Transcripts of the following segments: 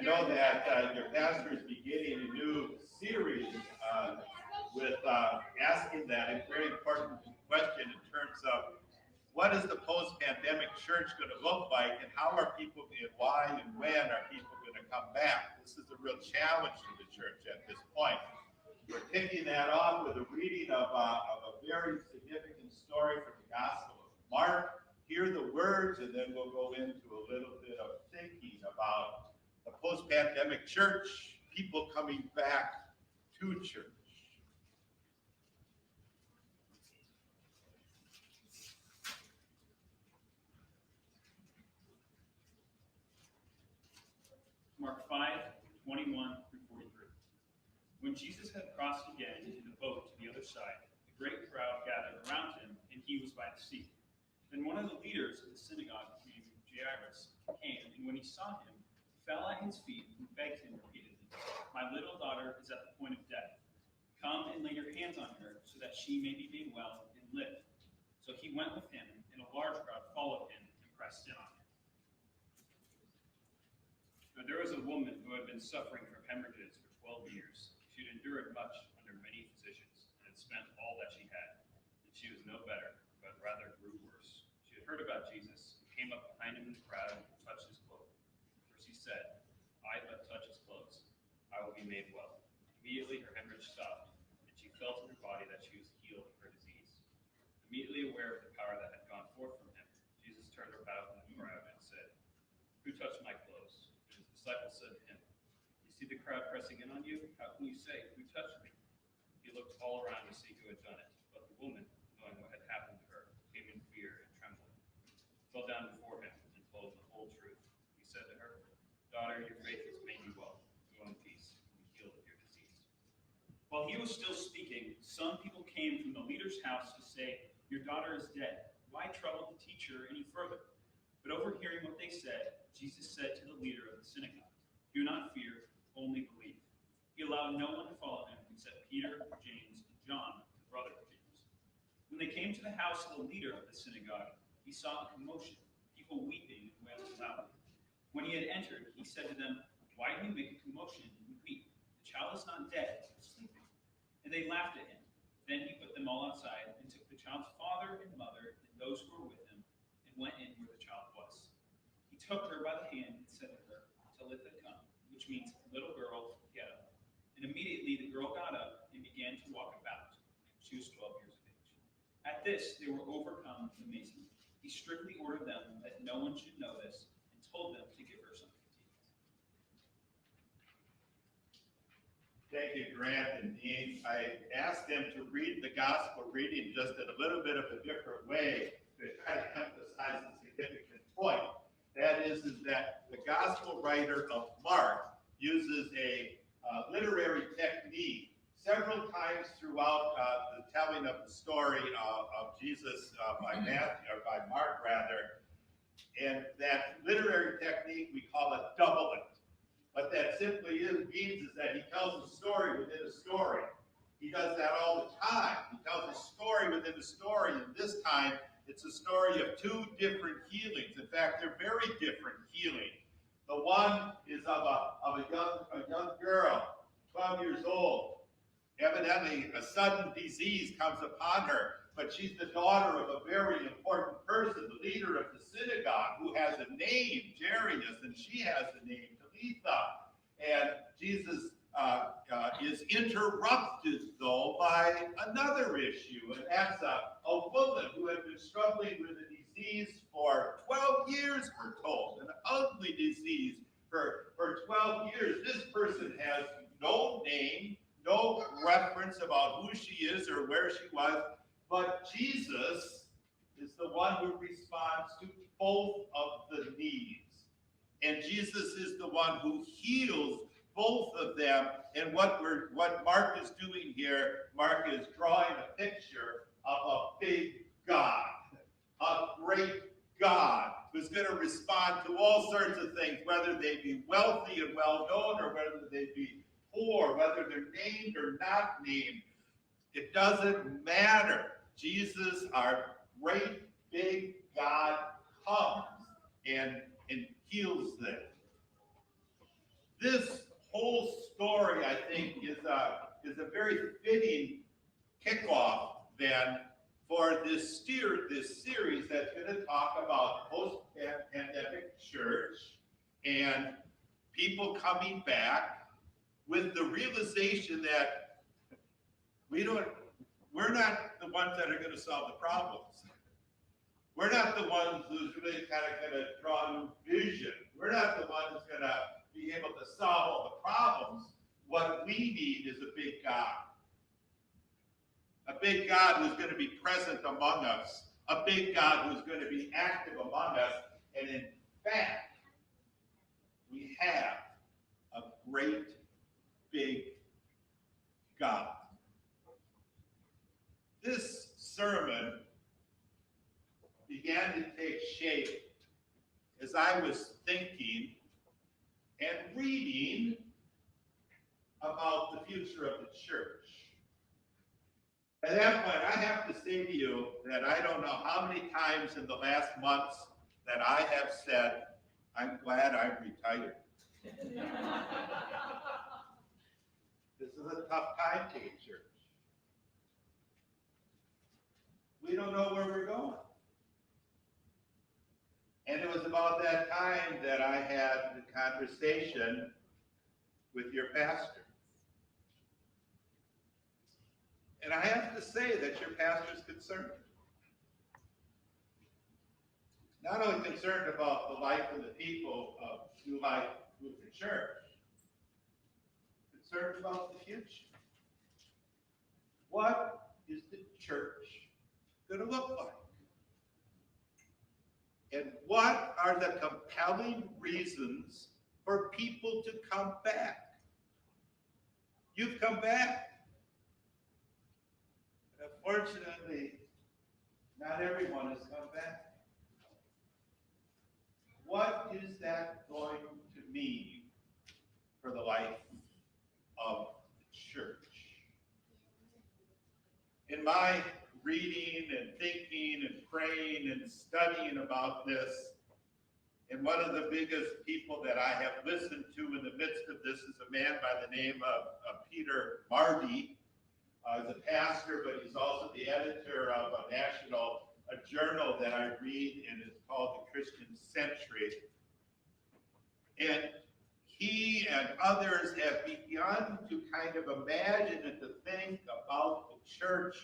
I know that your pastor is beginning a new series with asking that very important question in terms of what is the post-pandemic church going to look like, and how are people, and why and when are people going to come back? This is a real challenge to the church at this point. We're kicking that off with a reading of a very significant story from the Gospel of Mark. Hear the words, and then we'll go into a little bit of thinking about the post-pandemic church, people coming back to church. Mark 5:21 through 43. When Jesus had crossed again in the boat to the other side, a great crowd gathered around him, and he was by the sea. Then one of the leaders of the synagogue, named Jairus, came, and when he saw him, fell at his feet and begged him repeatedly, "My little daughter is at the point of death. Come and lay your hands on her, so that she may be made well and live." So he went with him, and a large crowd followed him and pressed in on him. Now there was a woman who had been suffering from hemorrhages for 12 years. She had endured much under many physicians, and had spent all that she had, and she was no better, but rather grew worse. She had heard about Jesus, and came up behind him in the crowd and touched his cloak. For she said, "I but touch his clothes, I will be made well." Immediately her hemorrhage stopped, and she felt in her body that she was healed of her disease. Immediately aware of the power that had gone forth from him, Jesus turned about in the crowd and said, "Who touched my clothes?" And his disciples said to him, "You see the crowd pressing in on you? How can you say, 'Who touched me?'" He looked all around to see who had done it, but the woman, knowing what had happened to her, came in fear and trembling, fell down before him, and told him the whole truth. He said to her, "Daughter, your faith has made you well. Go in peace and be healed of your disease." While he was still speaking, some people came from the leader's house to say, "Your daughter is dead. Why trouble the teacher any further?" But overhearing what they said, Jesus said to the leader of the synagogue, "Do not fear, only believe." He allowed no one to follow him except Peter, James, and John, the brother of James. When they came to the house of the leader of the synagogue, he saw a commotion, people weeping and wailing loudly. When he had entered, he said to them, "Why do you make a commotion and weep? The child is not dead, but sleeping." And they laughed at him. Then he put them all outside, and took the child's father and mother and those who were with him, and went in where the child was. He took her by the hand and said to her, "Talitha cum," which means, "Little girl, get up." And immediately the girl got up and began to walk about. She was 12 years of age. At this they were overcome with amazement. He strictly ordered them that no one should know this, and told them to give her something to eat. Thank you, Grant and Dean. I asked them to read the gospel reading just in a little bit of a different way to try to emphasize the significant point. That is that the gospel writer of Mark uses a literary technique several times throughout the telling of the story of Jesus by Matthew, or by Mark rather. And that literary technique, we call it double it. What that simply means is that he tells a story within a story. He does that all the time. He tells a story within a story, and this time it's a story of two different healings. In fact, they're very different healings. The one is of a young girl, 12 years old. Evidently, a sudden disease comes upon her, but she's the daughter of a very important person, the leader of the synagogue, who has a name, Jairus, and she has a name, Talitha. And Jesus is interrupted, though, by another issue, and that's a woman who had been struggling with a disease for 12 years, we're told, an ugly disease for 12 years. This person has no name, no reference about who she is or where she was, but Jesus is the one who responds to both of the needs. And Jesus is the one who heals both of them. And what Mark is doing here, Mark is drawing a picture of a big God, a great God who's going to respond to all sorts of things, whether they be wealthy and well-known or whether they be poor, whether they're named or not named. It doesn't matter. Jesus, our great big God, comes and heals them. this whole story, I think, is a very fitting kickoff then for this series that's going to talk about post-pandemic church and people coming back with the realization that we're not the ones that are going to solve the problems. We're not the ones who's really kind of going to draw new vision. We're not the ones who's going to be able to solve all the problems. What we need is a big God. A big God who's going to be present among us. A big God who's going to be active among us. And in fact, we have a great big God. This sermon began to take shape as I was thinking and reading about the future of the church. At that point, I have to say to you that I don't know how many times in the last months that I have said, I'm glad I'm retired. This is a tough time for the church. We don't know where we're going. And it was about that time that I had the conversation with your pastor. And I have to say that your pastor's concerned. Not only concerned about the life of the people of New Life Lutheran Church, concerned about the future. What is the church going to look like? And what are the compelling reasons for people to come back? You've come back. And unfortunately, not everyone has come back. What is that going to mean for the life of the church? In my reading and thinking and praying and studying about this, and one of the biggest people that I have listened to in the midst of this is a man by the name of Peter Marty. He's a pastor, but he's also the editor of a journal that I read, and it's called The Christian Century. And he and others have begun to kind of imagine and to think about the church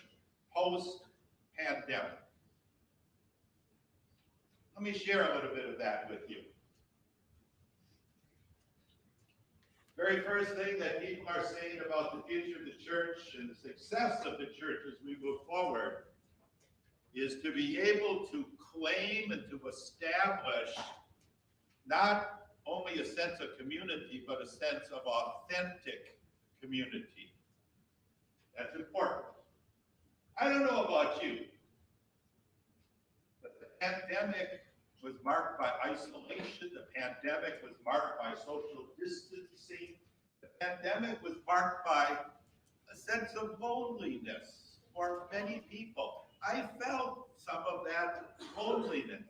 post-pandemic. Let me share a little bit of that with you. Very first thing that people are saying about the future of the church and the success of the church as we move forward is to be able to claim and to establish not only a sense of community, but a sense of authentic community. That's important. I don't know about you, but the pandemic was marked by isolation. The pandemic was marked by social distancing. The pandemic was marked by a sense of loneliness for many people. I felt some of that loneliness.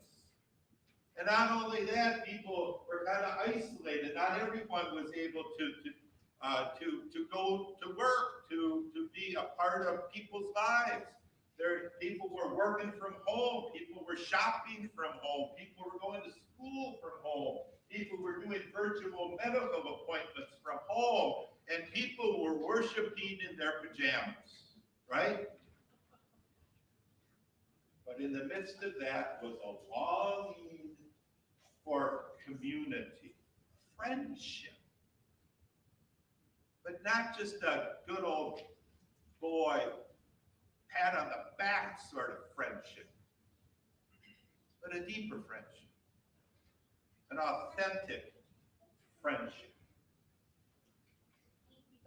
And not only that, people were kind of isolated. Not everyone was able to go to work, to be a part of people's lives. People were working from home. People were shopping from home. People were going to school from home. People were doing virtual medical appointments from home. And people were worshiping in their pajamas, right? But in the midst of that was a longing for community, friendship. But not just a good old boy, pat on the back sort of friendship, but a deeper friendship, an authentic friendship.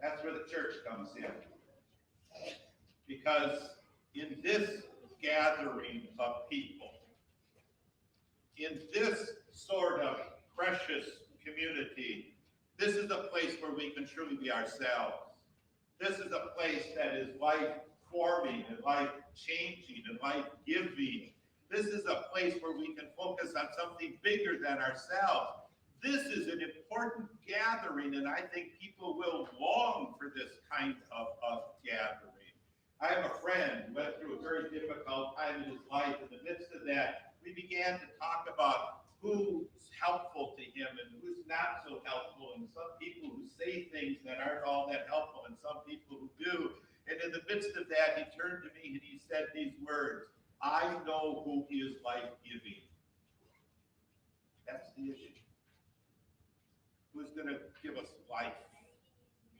That's where the church comes in. Because in this gathering of people, in this sort of precious community, this is a place where we can truly be ourselves. This is a place that is life-forming and life-changing and life-giving. This is a place where we can focus on something bigger than ourselves. This is an important gathering, and I think people will long for this kind of gathering. I have a friend who went through a very difficult time in his life. In the midst of that, we began to talk about who's helpful to him and who's not so helpful, and some people who say things that aren't all that helpful, and some people who do. And in the midst of that, he turned to me and he said these words, "I know who is life-giving." That's the issue. Who's going to give us life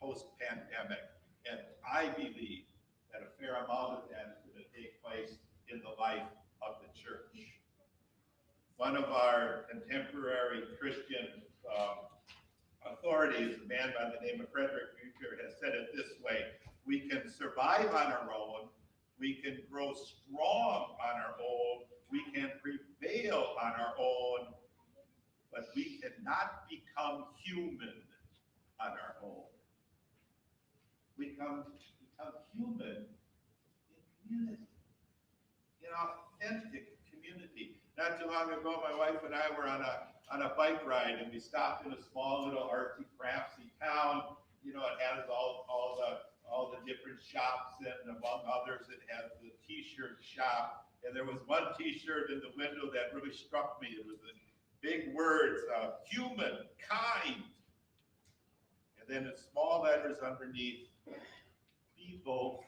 post-pandemic? And I believe that a fair amount of that is going to take place in the life of the church. One of our contemporary Christian authorities, a man by the name of Frederick Liedtke, has said it this way: we can survive on our own, we can grow strong on our own, we can prevail on our own, but we cannot become human on our own. We become human in community, in authentic community. Not too long ago, my wife and I were on a bike ride, and we stopped in a small little artsy craftsy town. You know, it has all the different shops, and among others, it has the T-shirt shop. And there was one T-shirt in the window that really struck me. It was the big words, human, kind. And then in small letters underneath, be both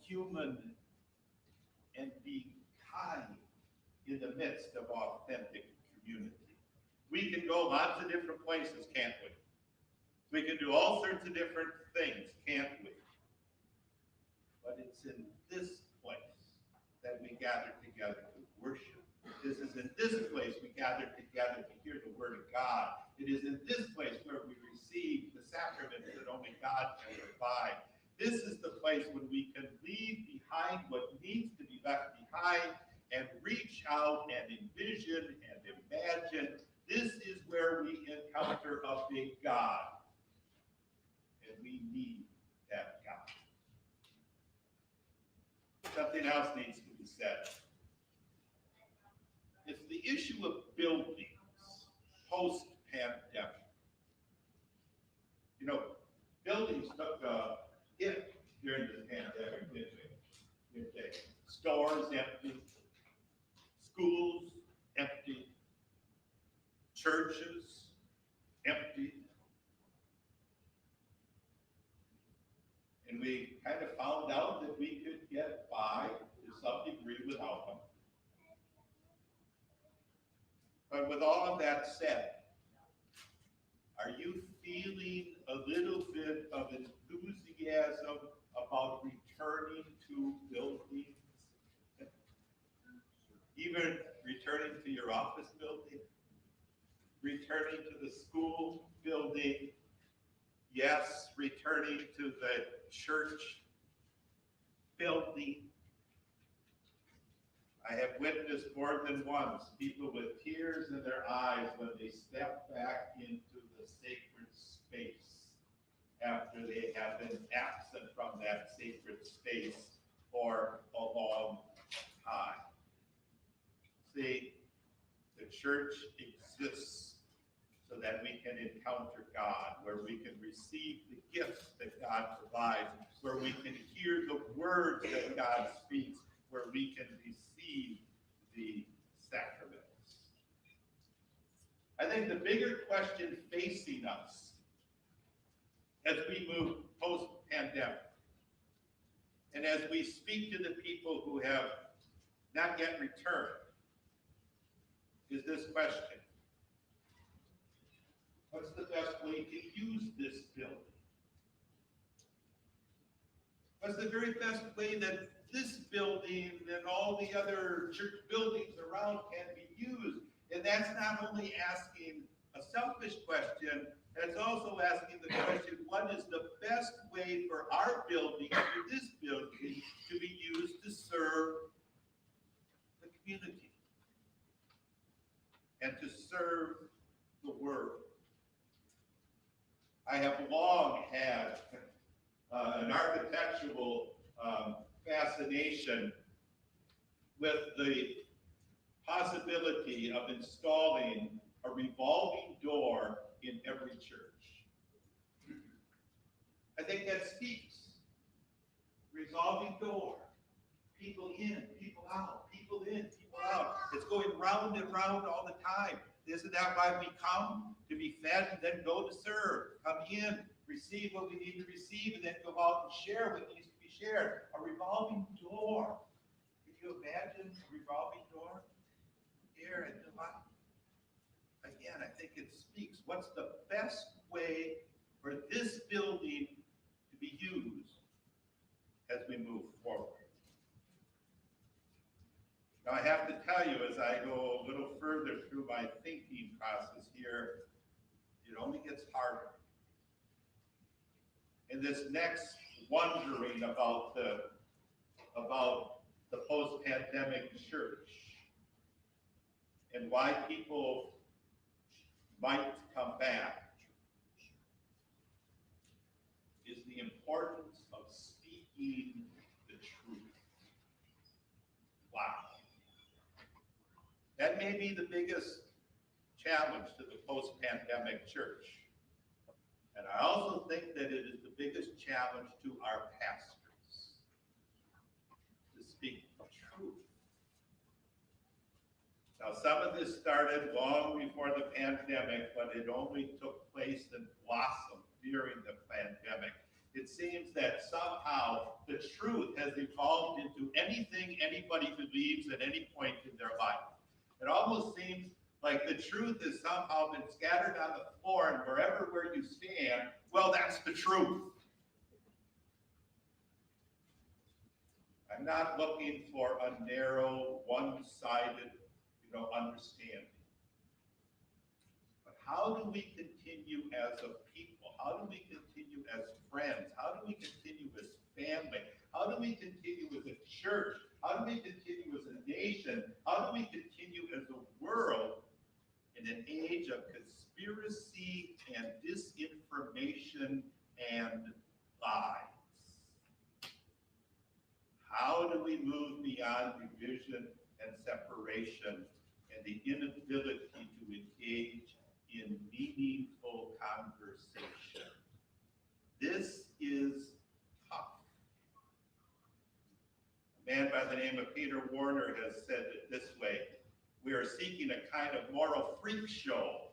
human and be kind in the midst of authentic community. We can go lots of different places, can't we? We can do all sorts of different things, can't we? But it's in this place that we gather together to worship. This is in this place we gather together to hear the word of God. It is in this place where we receive the sacraments that only God can provide. This is the place when we can leave behind what needs to be left behind and reach out and envision and imagine. This is where we encounter a big God. And we need that God. Something else needs to be said. It's the issue of buildings post-pandemic. You know, buildings took a hit during the pandemic, didn't they? Stores empty, schools empty, churches empty. And we kind of found out that we could get by to some degree without them. But with all of that said, are you feeling a little bit of enthusiasm about returning to buildings? Even returning to your office building? Returning to the school building? Yes, returning to the church building. I have witnessed more than once people with tears in their eyes when they step back into the sacred space after they have been absent from that sacred space for a long time. See, the church exists so that we can encounter God, where we can receive the gifts that God provides, where we can hear the words that God speaks, where we can receive the sacraments. I think the bigger question facing us as we move post-pandemic, and as we speak to the people who have not yet returned, is this question: what's the best way to use this building? What's the very best way that this building and all the other church buildings around can be used? And that's not only asking a selfish question, that's also asking the question, what is the best way for our building, for this building, to be used to serve the community and to serve the world? I have long had an architectural fascination with the possibility of installing a revolving door in every church. I think that speaks. Revolving door. People in, people out, people in, people out. It's going round and round all the time. Isn't that why we come? To be fed and then go to serve. Come in, receive what we need to receive, and then go out and share what needs to be shared. A revolving door. Can you imagine a revolving door? Here and life. Again, I think it speaks. What's the best way for this building to be used as we move forward? Now, I have to tell you, as I go a little further through my thinking process here, it only gets harder. In this next wondering about the post-pandemic church and why people might come back, is the importance of speaking the truth. Wow. That may be the biggest challenge to the post-pandemic church. And I also think that it is the biggest challenge to our pastors to speak the truth. Now, some of this started long before the pandemic, but it only took place and blossomed during the pandemic. It seems that somehow the truth has evolved into anything anybody believes at any point in their life. It almost seems like the truth has somehow been scattered on the floor, and wherever where you stand, well, that's the truth. I'm not looking for a narrow, one-sided, understanding. But how do we continue as a people? How do we continue as friends? How do we continue as family? How do we continue as a church? How do we continue as a nation? How do we continue as a world in an age of conspiracy and disinformation and lies? How do we move beyond division and separation and the inability to engage in meaningful conversation? This is tough. A man by the name of Peter Warner has said it this way: we are seeking a kind of moral freak show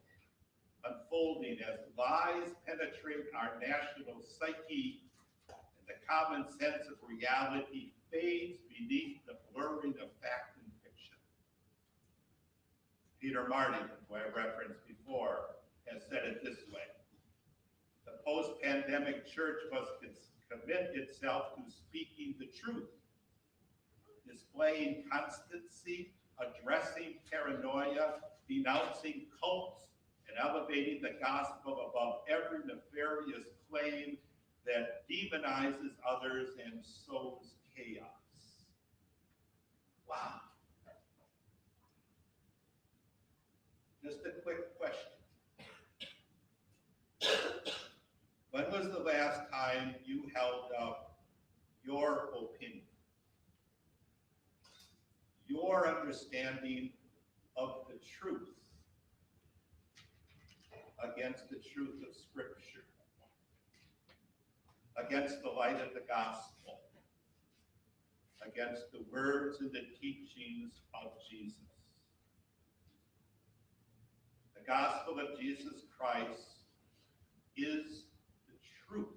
unfolding as lies penetrate our national psyche and the common sense of reality fades beneath the blurring of fact and fiction. Peter Marty, who I referenced before, has said it this way: the post-pandemic church must commit itself to speaking the truth, displaying constancy, addressing paranoia, denouncing cults, and elevating the gospel above every nefarious claim that demonizes others and sows chaos. Wow. Just a quick question. When was the last time you held up your opinion, your understanding of the truth against the truth of Scripture, against the light of the gospel, against the words and the teachings of Jesus? The gospel of Jesus Christ is the truth.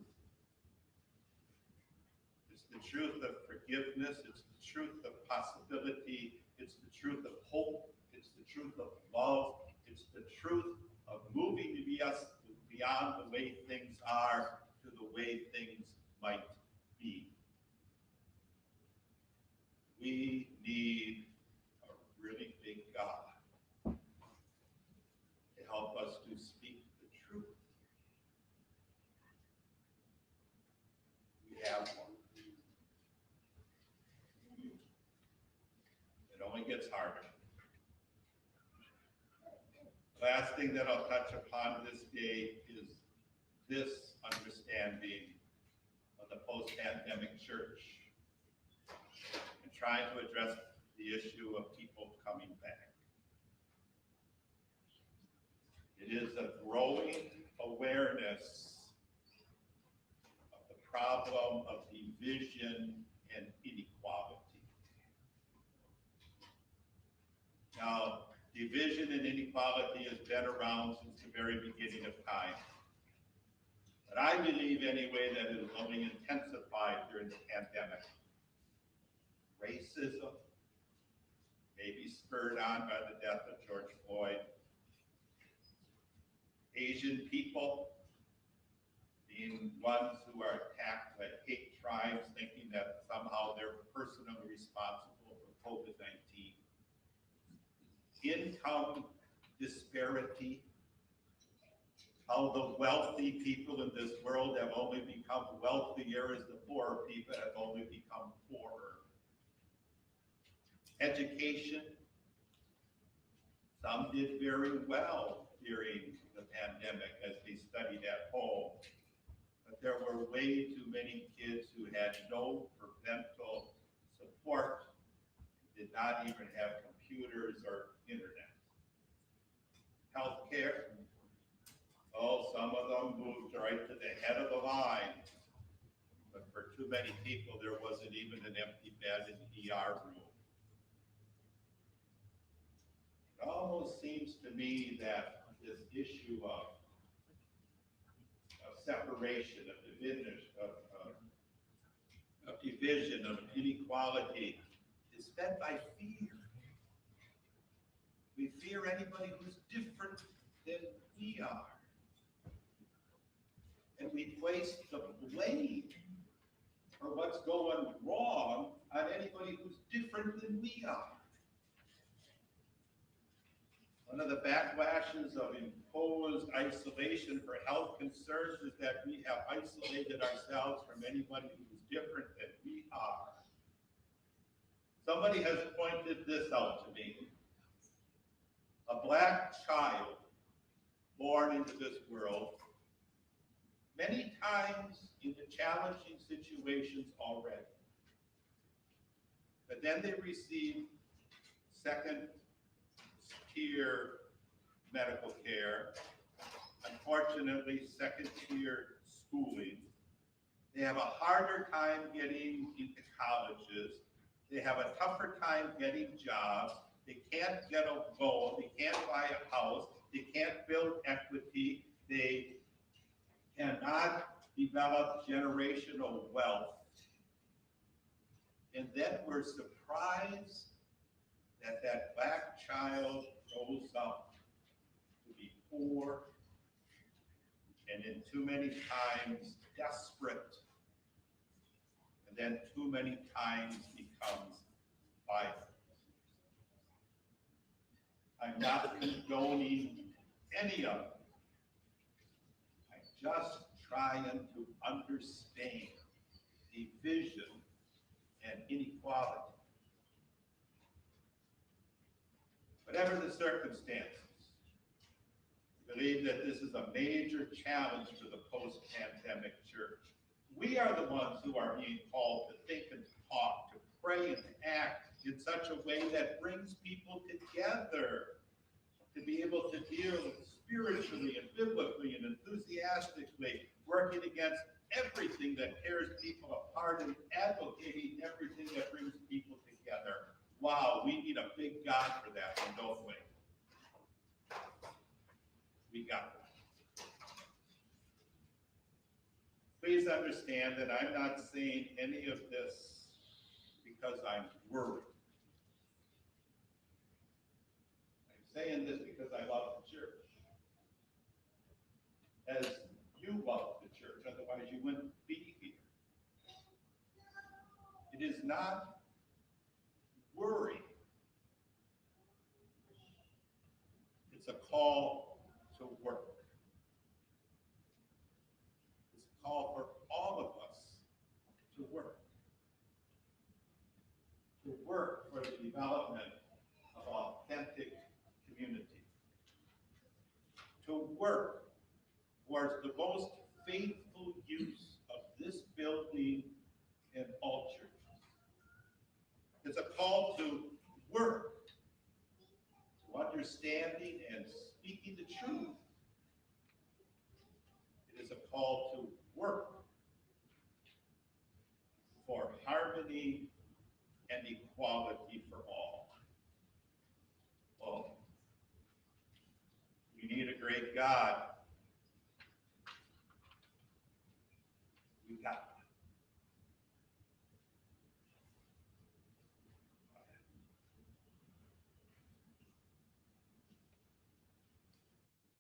It's the truth of forgiveness. It's the truth of possibility. It's the truth of hope. It's the truth of love. It's the truth of moving beyond the way things are to the way things might be. We need a really big God to help us to speak the truth. We have one. It only gets harder. Last thing that I'll touch upon this day is this understanding of the post-pandemic church and trying to address the issue of people coming back. It is a growing awareness of the problem of division and inequality. Now, division and inequality has been around since the very beginning of time. But I believe anyway that it has only intensified during the pandemic. Racism, maybe spurred on by the death of George Floyd. Asian people being ones who are attacked by hate crimes, thinking that somehow they're personally responsible for COVID-19. Income disparity, how the wealthy people in this world have only become wealthier as the poorer people have only become poorer. Education, some did very well during the pandemic as they studied at home, but there were way too many kids who had no parental support, did not even have computers or internet. Healthcare, oh, some of them moved right to the head of the line, but for too many people, there wasn't even an empty bed in the ER room. It almost seems to me that this issue of separation, of division, of inequality is fed by fear. We fear anybody who's different than we are. And we place the blame for what's going wrong on anybody who's different than we are. One of the backlashes of imposed isolation for health concerns is that we have isolated ourselves from anybody who's different than we are. Somebody has pointed this out to me. A black child born into this world, many times in challenging situations already, but then they receive second tier medical care, unfortunately second tier schooling. They have a harder time getting into colleges. They have a tougher time getting jobs. They can't get a loan. They can't buy a house. They can't build equity. They cannot develop generational wealth. And then we're surprised that that black child grows up to be poor and in too many times desperate, and then too many times becomes violent. I'm not condoning any of it. I'm just trying to understand division and inequality. Whatever the circumstances, I believe that this is a major challenge for the post-pandemic church. We are the ones who are being called to think and talk, to pray and act in such a way that brings people together, to be able to deal spiritually and biblically and enthusiastically, working against everything that tears people apart and advocating everything that brings people together. Wow, we need a big God for that one, don't we? We got that. Please understand that I'm not saying any of this because I'm worried. I'm saying this because I love the church. As you love the church, otherwise you wouldn't be here. It is not worry. It's a call to work. It's a call for all of us to work. To work for the development of authentic community. To work towards the most faithful use of this building and all churches. It's a call to work, to understanding and speaking the truth for harmony and equality for all. Well, we need a great God